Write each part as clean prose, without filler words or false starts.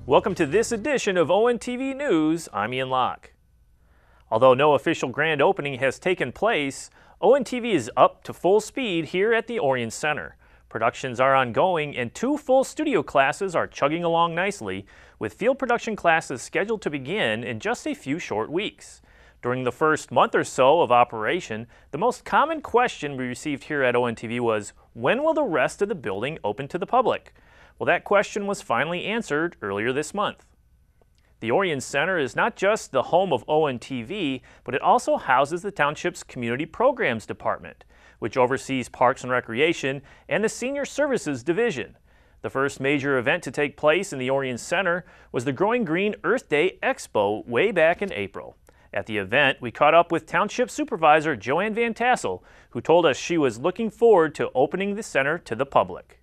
Welcome to this edition of ONTV News. I'm Ian Locke. Although no official grand opening has taken place, ONTV is up to full speed here at the Orion Center. Productions are ongoing and 2 full studio classes are chugging along nicely, with field production classes scheduled to begin in just a few short weeks. During the first month or so of operation, the most common question we received here at ONTV was, when will the rest of the building open to the public? Well, that question was finally answered earlier this month. The Orion Center is not just the home of ONTV, but it also houses the township's Community Programs Department, which oversees Parks and Recreation and the Senior Services Division. The first major event to take place in the Orion Center was the Growing Green Earth Day Expo way back in April. At the event, we caught up with Township Supervisor Joanne Van Tassel, who told us she was looking forward to opening the center to the public.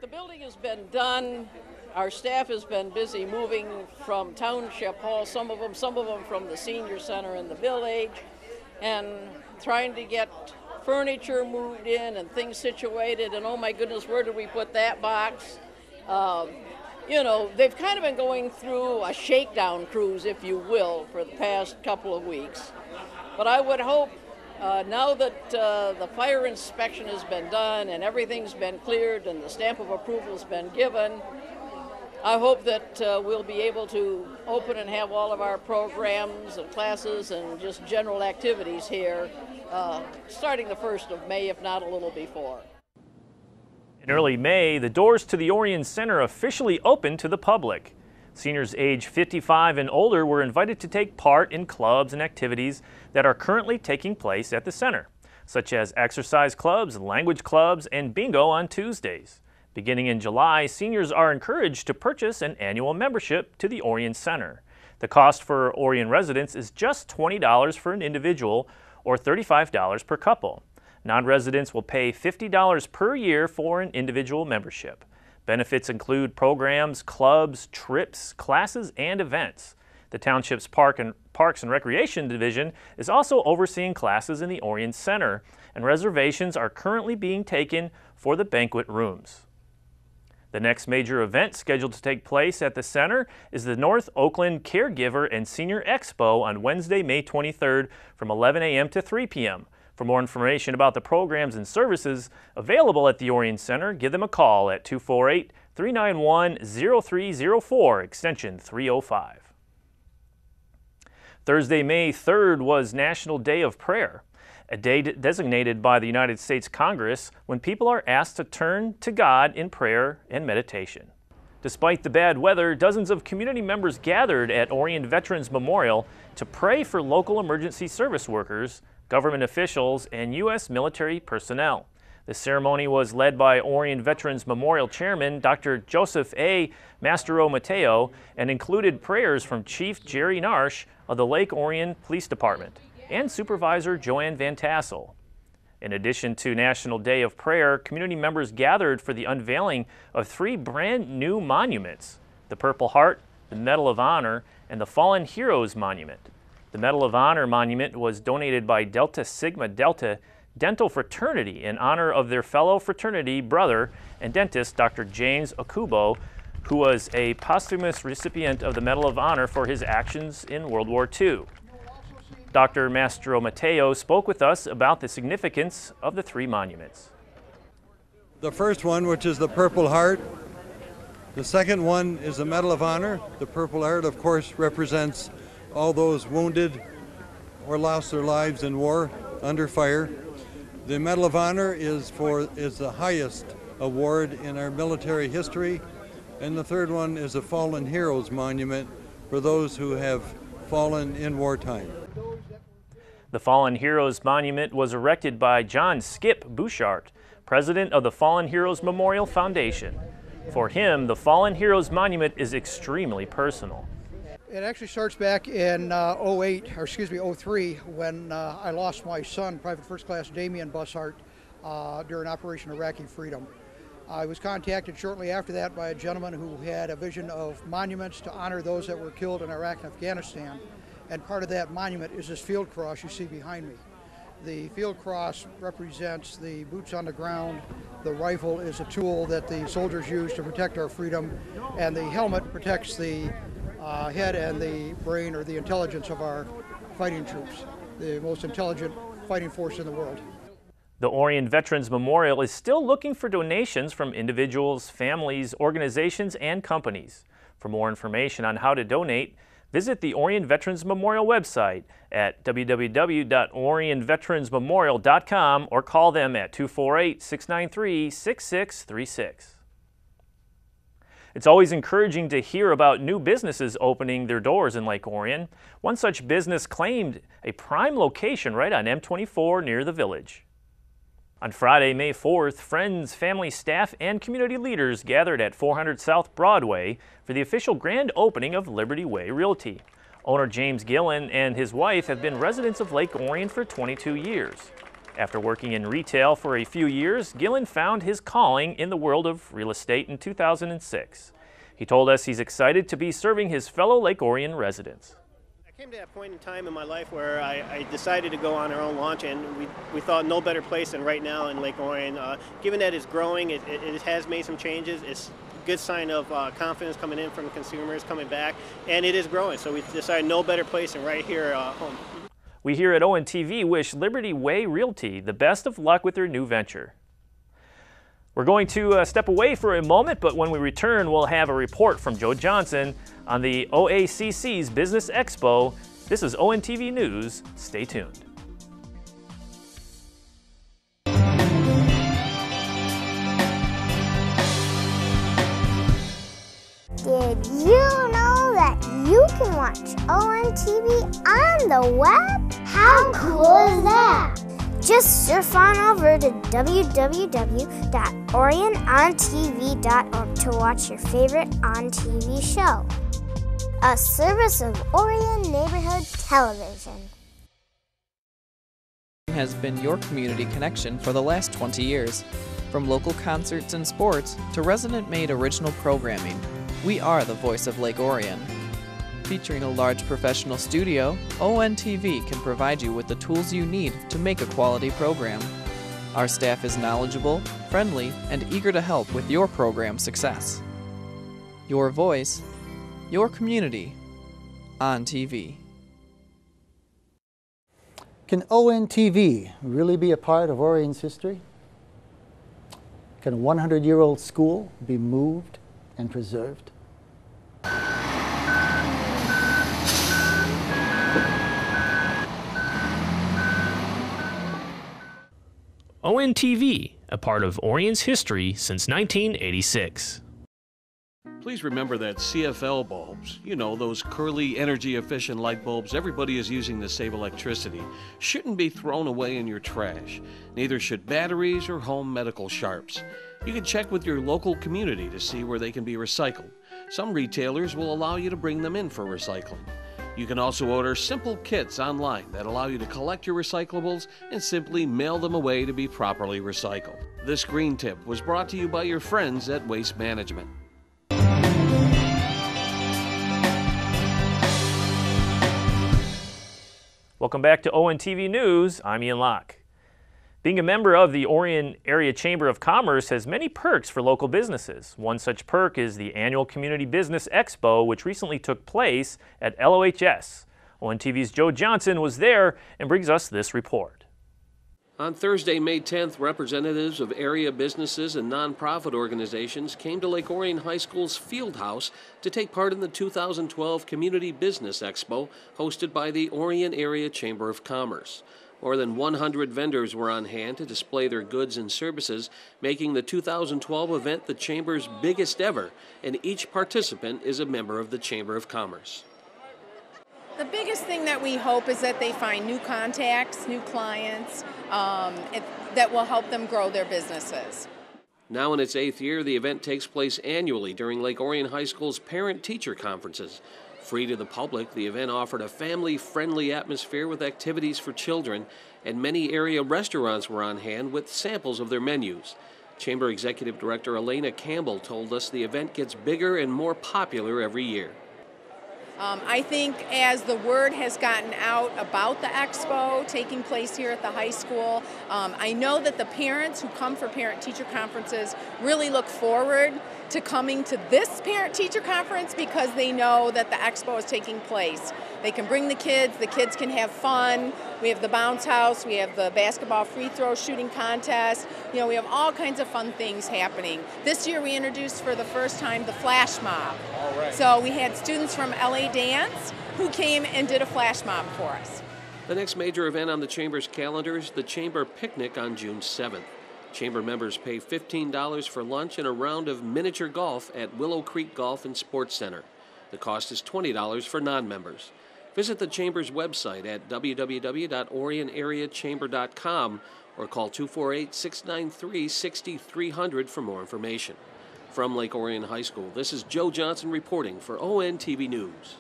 The building has been done. Our staff has been busy moving from Township Hall, some of them from the Senior Center in the Village, and trying to get furniture moved in and things situated, and oh my goodness, where did we put that box? They've kind of been going through a shakedown cruise, if you will, for the past couple of weeks. But I would hope now that the fire inspection has been done and everything's been cleared and the stamp of approval has been given, I hope that we'll be able to open and have all of our programs and classes and just general activities here starting the 1st of May, if not a little before. In early May, the doors to the Orion Center officially opened to the public. Seniors age 55 and older were invited to take part in clubs and activities that are currently taking place at the center, such as exercise clubs, language clubs, and bingo on Tuesdays. Beginning in July, seniors are encouraged to purchase an annual membership to the Orion Center. The cost for Orion residents is just $20 for an individual or $35 per couple. Non-residents will pay $50 per year for an individual membership. Benefits include programs, clubs, trips, classes, and events. The township's Parks and Recreation Division is also overseeing classes in the Orion Center, and reservations are currently being taken for the banquet rooms. The next major event scheduled to take place at the center is the North Oakland Caregiver and Senior Expo on Wednesday, May 23rd from 11 a.m. to 3 p.m. For more information about the programs and services available at the Orion Center, give them a call at 248-391-0304, extension 305. Thursday, May 3rd was National Day of Prayer, a day designated by the United States Congress when people are asked to turn to God in prayer and meditation. Despite the bad weather, dozens of community members gathered at Orion Veterans Memorial to pray for local emergency service workers, government officials, and U.S. military personnel. The ceremony was led by Orion Veterans Memorial Chairman Dr. Joseph A. Mastro Mateo and included prayers from Chief Jerry Narsh of the Lake Orion Police Department and Supervisor Joanne Van Tassel. In addition to National Day of Prayer, community members gathered for the unveiling of 3 brand new monuments: the Purple Heart, the Medal of Honor, and the Fallen Heroes Monument. The Medal of Honor monument was donated by Delta Sigma Delta Dental Fraternity in honor of their fellow fraternity brother and dentist Dr. James Okubo, who was a posthumous recipient of the Medal of Honor for his actions in World War II. Dr. Mastro Mateo spoke with us about the significance of the 3 monuments. The first one, which is the Purple Heart. The second one is the Medal of Honor. The Purple Heart, of course, represents all those wounded or lost their lives in war under fire. The Medal of Honor is the highest award in our military history. And the third one is a Fallen Heroes Monument for those who have fallen in wartime. The Fallen Heroes Monument was erected by John Skip Bouchard, president of the Fallen Heroes Memorial Foundation. For him, the Fallen Heroes Monument is extremely personal. It actually starts back in 03, when I lost my son, Private First Class Damian Bussart, during Operation Iraqi Freedom. I was contacted shortly after that by a gentleman who had a vision of monuments to honor those that were killed in Iraq and Afghanistan. And part of that monument is this field cross you see behind me. The field cross represents the boots on the ground. The rifle is a tool that the soldiers use to protect our freedom, and the helmet protects the head and the brain, or the intelligence of our fighting troops, the most intelligent fighting force in the world. The Orion Veterans Memorial is still looking for donations from individuals, families, organizations, and companies. For more information on how to donate, visit the Orion Veterans Memorial website at www.orionveteransmemorial.com or call them at 248-693-6636. It's always encouraging to hear about new businesses opening their doors in Lake Orion. One such business claimed a prime location right on M24 near the village. On Friday, May 4th, friends, family, staff, and community leaders gathered at 400 South Broadway for the official grand opening of Liberty Way Realty. Owner James Gillen and his wife have been residents of Lake Orion for 22 years. After working in retail for a few years, Gillen found his calling in the world of real estate in 2006. He told us he's excited to be serving his fellow Lake Orion residents. I came to that point in time in my life where I decided to go on our own launch, and we thought no better place than right now in Lake Orion. Given that it's growing, it has made some changes. It's a good sign of confidence coming in from consumers coming back, and it is growing. So we decided no better place than right here home. We here at ONTV wish Liberty Way Realty the best of luck with their new venture. We're going to step away for a moment, but when we return, we'll have a report from Joe Johnson on the OACC's Business Expo. This is ONTV News. Stay tuned. Did you know that you can watch ONTV on the web? How cool is that? Just surf on over to www.orionontv.org to watch your favorite on-TV show. A service of Orion Neighborhood Television. Has been your community connection for the last 20 years. From local concerts and sports to resident-made original programming, we are the voice of Lake Orion. Featuring a large professional studio, ONTV can provide you with the tools you need to make a quality program. Our staff is knowledgeable, friendly, and eager to help with your program success. Your voice, your community, on TV. Can ONTV really be a part of Orion's history? Can a 100-year-old school be moved and preserved? ONTV, a part of Orion's history since 1986. Please remember that CFL bulbs, you know, those curly, energy-efficient light bulbs everybody is using to save electricity, shouldn't be thrown away in your trash. Neither should batteries or home medical sharps. You can check with your local community to see where they can be recycled. Some retailers will allow you to bring them in for recycling. You can also order simple kits online that allow you to collect your recyclables and simply mail them away to be properly recycled. This green tip was brought to you by your friends at Waste Management. Welcome back to ONTV News. I'm Ian Locke. Being a member of the Orion Area Chamber of Commerce has many perks for local businesses. One such perk is the annual Community Business Expo, which recently took place at LOHS. ONTV's Joe Johnson was there and brings us this report. On Thursday, May 10th, representatives of area businesses and nonprofit organizations came to Lake Orion High School's Field House to take part in the 2012 Community Business Expo hosted by the Orion Area Chamber of Commerce. More than 100 vendors were on hand to display their goods and services, making the 2012 event the Chamber's biggest ever, and each participant is a member of the Chamber of Commerce. The biggest thing that we hope is that they find new contacts, new clients, that will help them grow their businesses. Now in its 8th year, the event takes place annually during Lake Orion High School's parent-teacher conferences. Free to the public, the event offered a family-friendly atmosphere with activities for children, and many area restaurants were on hand with samples of their menus. Chamber Executive Director Elena Campbell told us the event gets bigger and more popular every year. I think as the word has gotten out about the expo taking place here at the high school, I know that the parents who come for parent-teacher conferences really look forward to coming to this parent-teacher conference because they know that the expo is taking place. They can bring the kids can have fun. We have the bounce house, we have the basketball free throw shooting contest. You know, we have all kinds of fun things happening. This year we introduced for the first time the flash mob. All right. So we had students from LA Dance who came and did a flash mob for us. The next major event on the Chamber's calendar is the Chamber Picnic on June 7th. Chamber members pay $15 for lunch and a round of miniature golf at Willow Creek Golf and Sports Center. The cost is $20 for non-members. Visit the Chamber's website at www.orionareachamber.com or call 248-693-6300 for more information. From Lake Orion High School, this is Joe Johnson reporting for ONTV News.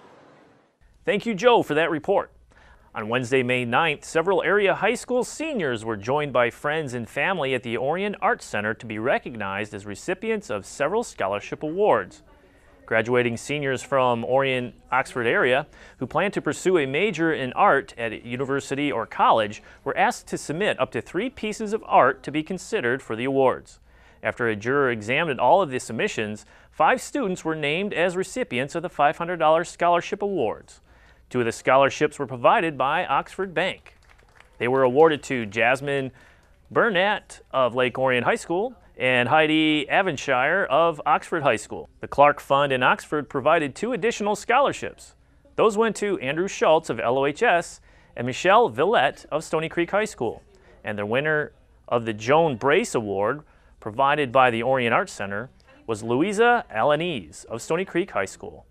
Thank you, Joe, for that report. On Wednesday, May 9th, several area high school seniors were joined by friends and family at the Orion Arts Center to be recognized as recipients of several scholarship awards. Graduating seniors from Orion, Oxford area who plan to pursue a major in art at a university or college were asked to submit up to 3 pieces of art to be considered for the awards. After a juror examined all of the submissions, 5 students were named as recipients of the $500 scholarship awards. 2 of the scholarships were provided by Oxford Bank. They were awarded to Jasmine Burnett of Lake Orion High School and Heidi Avonshire of Oxford High School. The Clark Fund in Oxford provided 2 additional scholarships. Those went to Andrew Schultz of LOHS and Michelle Villette of Stony Creek High School. And the winner of the Joan Brace Award, provided by the Orion Arts Center, was Louisa Alanese of Stony Creek High School.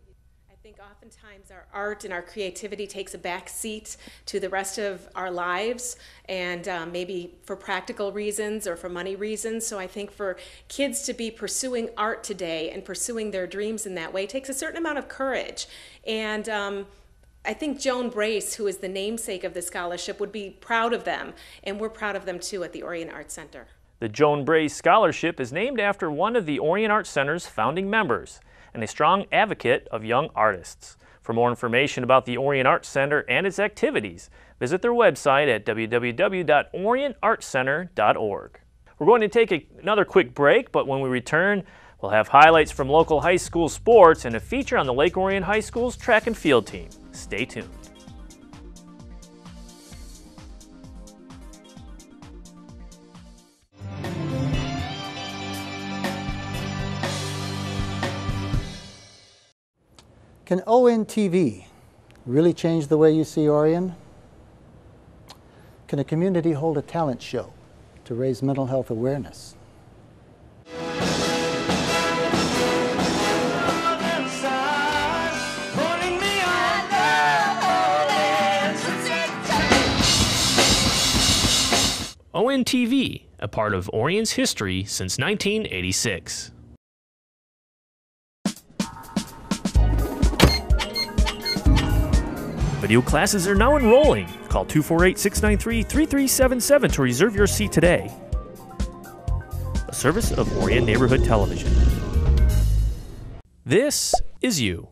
I think oftentimes our art and our creativity takes a back seat to the rest of our lives, and maybe for practical reasons or for money reasons. So I think for kids to be pursuing art today and pursuing their dreams in that way takes a certain amount of courage. And I think Joan Brace, who is the namesake of the scholarship, would be proud of them, and we're proud of them too at the Orion Arts Center. The Joan Brace Scholarship is named after one of the Orion Arts Center's founding members and a strong advocate of young artists. For more information about the Orion Arts Center and its activities, visit their website at www.orionartscenter.org. We're going to take another quick break, but when we return, we'll have highlights from local high school sports and a feature on the Lake Orion High School's track and field team. Stay tuned. Can ONTV really change the way you see Orion? Can a community hold a talent show to raise mental health awareness? ONTV, a part of Orion's history since 1986. Video classes are now enrolling. Call 248-693-3377 to reserve your seat today. A service of Orion Neighborhood Television. This is you,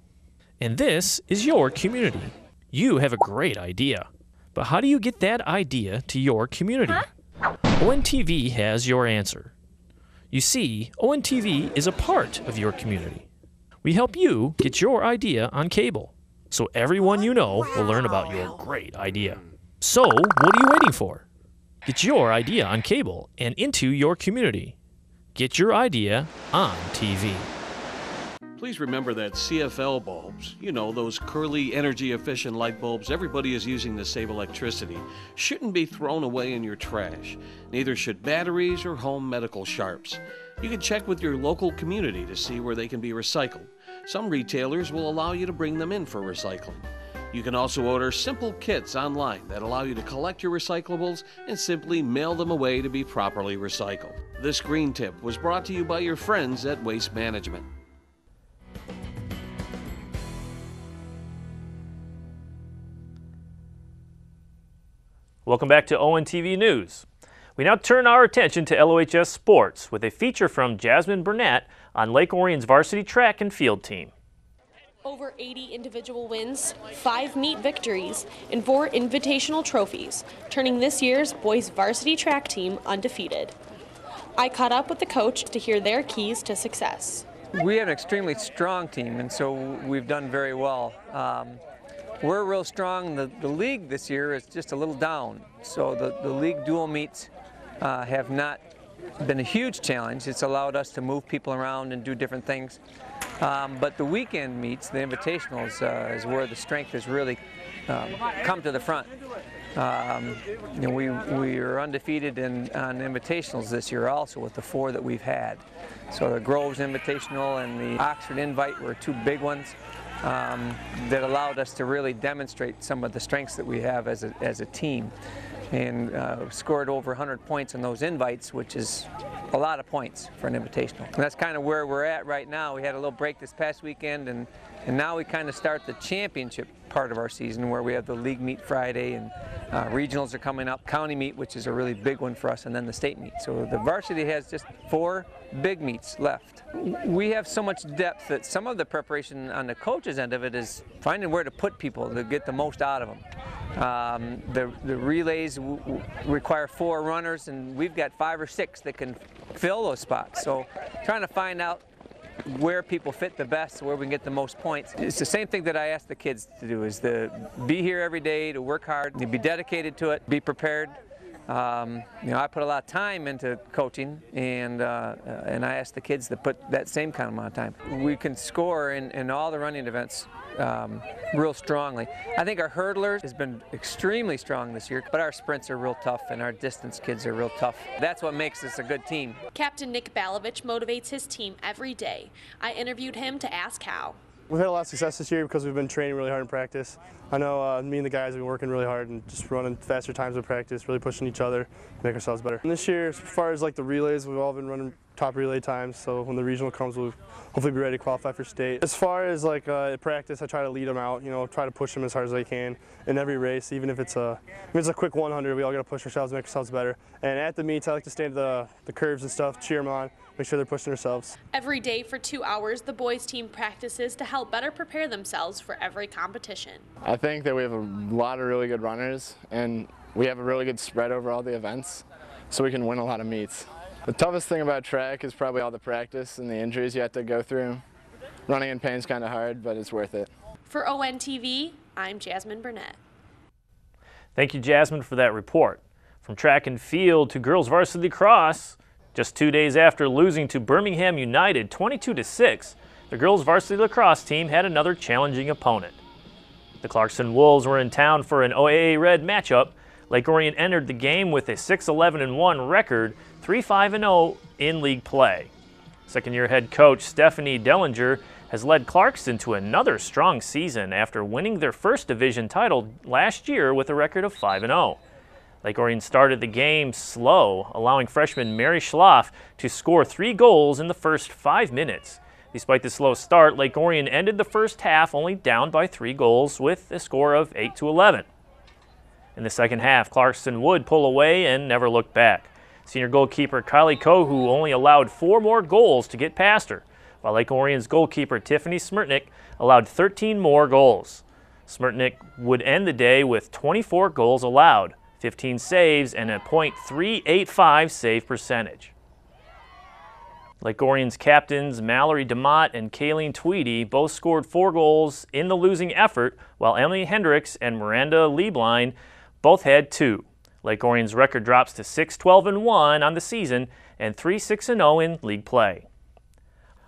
and this is your community. You have a great idea, but how do you get that idea to your community? ONTV has your answer. You see, ONTV is a part of your community. We help you get your idea on cable, so everyone you know will learn about your great idea. So, what are you waiting for? Get your idea on cable and into your community. Get your idea on TV. Please remember that CFL bulbs, you know, those curly, energy-efficient light bulbs everybody is using to save electricity, shouldn't be thrown away in your trash. Neither should batteries or home medical sharps. You can check with your local community to see where they can be recycled. Some retailers will allow you to bring them in for recycling. You can also order simple kits online that allow you to collect your recyclables and simply mail them away to be properly recycled. This green tip was brought to you by your friends at Waste Management. Welcome back to ONTV News. We now turn our attention to LOHS sports with a feature from Jasmine Burnett on Lake Orion's varsity track and field team. Over 80 individual wins, 5 meet victories, and 4 invitational trophies, turning this year's boys varsity track team undefeated. I caught up with the coach to hear their keys to success. We have an extremely strong team, and so we've done very well. We're real strong. The league this year is just a little down, so the league dual meets have not been a huge challenge. It's allowed us to move people around and do different things. But the weekend meets, the invitationals, is where the strength has really come to the front. We are undefeated on invitationals this year also with the 4 that we've had. So the Groves Invitational and the Oxford Invite were 2 big ones that allowed us to really demonstrate some of the strengths that we have as a team. And scored over 100 points in those invites, which is a lot of points for an invitational. And that's kind of where we're at right now. We had a little break this past weekend, and now we kind of start the championship part of our season where we have the league meet Friday, and regionals are coming up, county meet, which is a really big one for us, and then the state meet. So the varsity has just 4 big meets left. We have so much depth that some of the preparation on the coach's end of it is finding where to put people to get the most out of them. The relays require 4 runners, and we've got 5 or 6 that can fill those spots. So trying to find out where people fit the best, where we can get the most points. It's the same thing that I ask the kids to do, is to be here every day, to work hard, to be dedicated to it, be prepared. I put a lot of time into coaching, and I ask the kids to put that same kind of amount of time. We can score in all the running events real strongly. I think our hurdler has been extremely strong this year, but our sprints are real tough and our distance kids are real tough. That's what makes us a good team. Captain Nick Balovich motivates his team every day. I interviewed him to ask how. We've had a lot of success this year because we've been training really hard in practice. I know me and the guys have been working really hard and just running faster times in practice, really pushing each other to make ourselves better. And this year, as far as like the relays, we've all been running top relay times, so when the regional comes, we'll hopefully be ready to qualify for state. As far as like practice, I try to lead them out, try to push them as hard as I can in every race, even if it's a quick 100, we all got to push ourselves, make ourselves better. And at the meets, I like to stand at the curves and stuff, cheer them on, make sure they're pushing themselves. Every day for 2 hours, the boys team practices to help better prepare themselves for every competition. I think that we have a lot of really good runners, and we have a really good spread over all the events, so we can win a lot of meets. The toughest thing about track is probably all the practice and the injuries you have to go through. Running in pain is kind of hard, but it's worth it. For ONTV, I'm Jasmine Burnett. Thank you, Jasmine, for that report. From track and field to girls varsity lacrosse, just 2 days after losing to Birmingham United 22-6, the girls varsity lacrosse team had another challenging opponent. The Clarkston Wolves were in town for an OAA Red matchup. Lake Orion entered the game with a 6-11-1 record, 3-5-0 in league play. Second-year head coach Stephanie Dellinger has led Clarkston to another strong season after winning their first division title last year with a record of 5-0. Lake Orion started the game slow, allowing freshman Mary Schloff to score 3 goals in the first 5 minutes. Despite the slow start, Lake Orion ended the first half only down by 3 goals with a score of 8-11. In the second half, Clarkston would pull away and never looked back. Senior goalkeeper Kylie Kohu only allowed 4 more goals to get past her, while Lake Orion's goalkeeper Tiffany Smirtnick allowed 13 more goals. Smirtnick would end the day with 24 goals allowed, 15 saves, and a .385 save percentage. Lake Orion's captains Mallory DeMott and Kayleen Tweedy both scored 4 goals in the losing effort, while Emily Hendricks and Miranda Lieblein both had 2. Lake Orion's record drops to 6-12-1 on the season and 3-6-0 in league play.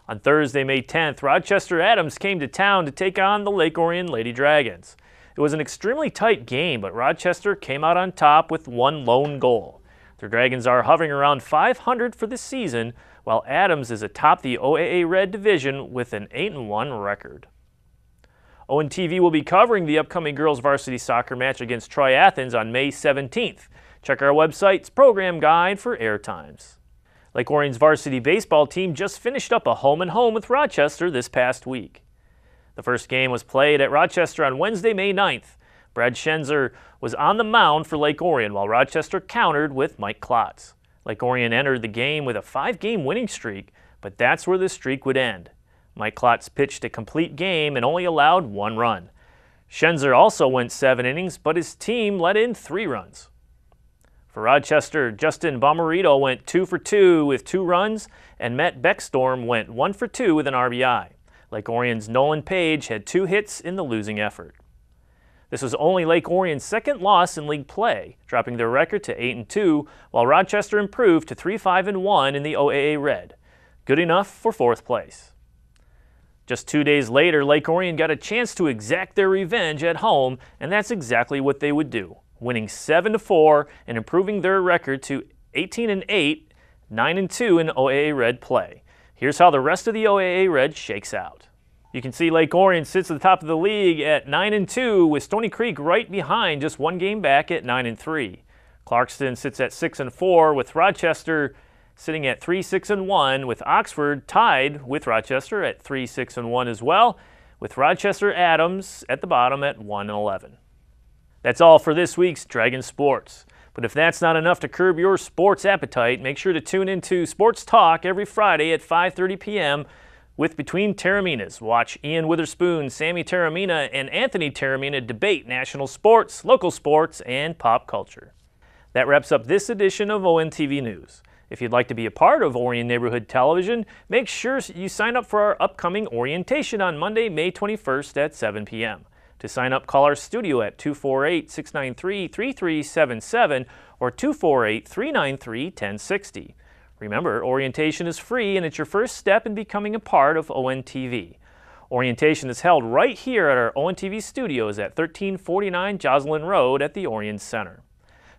On Thursday, May 10th, Rochester Adams came to town to take on the Lake Orion Lady Dragons. It was an extremely tight game, but Rochester came out on top with 1 lone goal. The Dragons are hovering around 500 for the season, while Adams is atop the OAA Red Division with an 8-1 record. ONTV will be covering the upcoming girls varsity soccer match against Troy Athens on May 17th. Check our website's program guide for air times. Lake Orion's varsity baseball team just finished up a home-and-home with Rochester this past week. The first game was played at Rochester on Wednesday, May 9th. Brad Schenzer was on the mound for Lake Orion, while Rochester countered with Mike Klotz. Lake Orion entered the game with a 5-game winning streak, but that's where the streak would end. Mike Klotz pitched a complete game and only allowed 1 run. Schenzer also went 7 innings, but his team let in 3 runs. For Rochester, Justin Bomarito went 2 for 2 with 2 runs, and Matt Beckstorm went 1 for 2 with an RBI. Lake Orion's Nolan Page had 2 hits in the losing effort. This was only Lake Orion's second loss in league play, dropping their record to 8-2, while Rochester improved to 3-5-1 in the OAA Red. Good enough for 4th place. Just 2 days later, Lake Orion got a chance to exact their revenge at home, and that's exactly what they would do, winning 7-4 and improving their record to 18-8, 9-2 in OAA Red play. Here's how the rest of the OAA Red shakes out. You can see Lake Orion sits at the top of the league at 9-2, with Stony Creek right behind, just 1 game back at 9-3. Clarkston sits at 6-4, with Rochester sitting at 3-6-1, with Oxford tied with Rochester at 3-6-1 as well, with Rochester Adams at the bottom at 1-11. That's all for this week's Dragon Sports. But if that's not enough to curb your sports appetite, make sure to tune into Sports Talk every Friday at 5:30 p.m. with Between Terraminas. Watch Ian Witherspoon, Sammy Terramina, and Anthony Terramina debate national sports, local sports, and pop culture. That wraps up this edition of ONTV News. If you'd like to be a part of Orion Neighborhood Television, make sure you sign up for our upcoming orientation on Monday, May 21st at 7 p.m. To sign up, call our studio at 248-693-3377 or 248-393-1060. Remember, orientation is free and it's your first step in becoming a part of ONTV. Orientation is held right here at our ONTV studios at 1349 Joslyn Road at the Orion Center.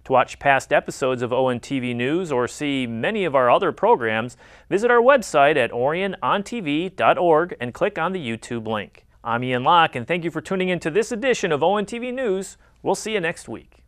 To watch past episodes of ONTV News or see many of our other programs, visit our website at orionontv.org and click on the YouTube link. I'm Ian Locke, and thank you for tuning in to this edition of ONTV News. We'll see you next week.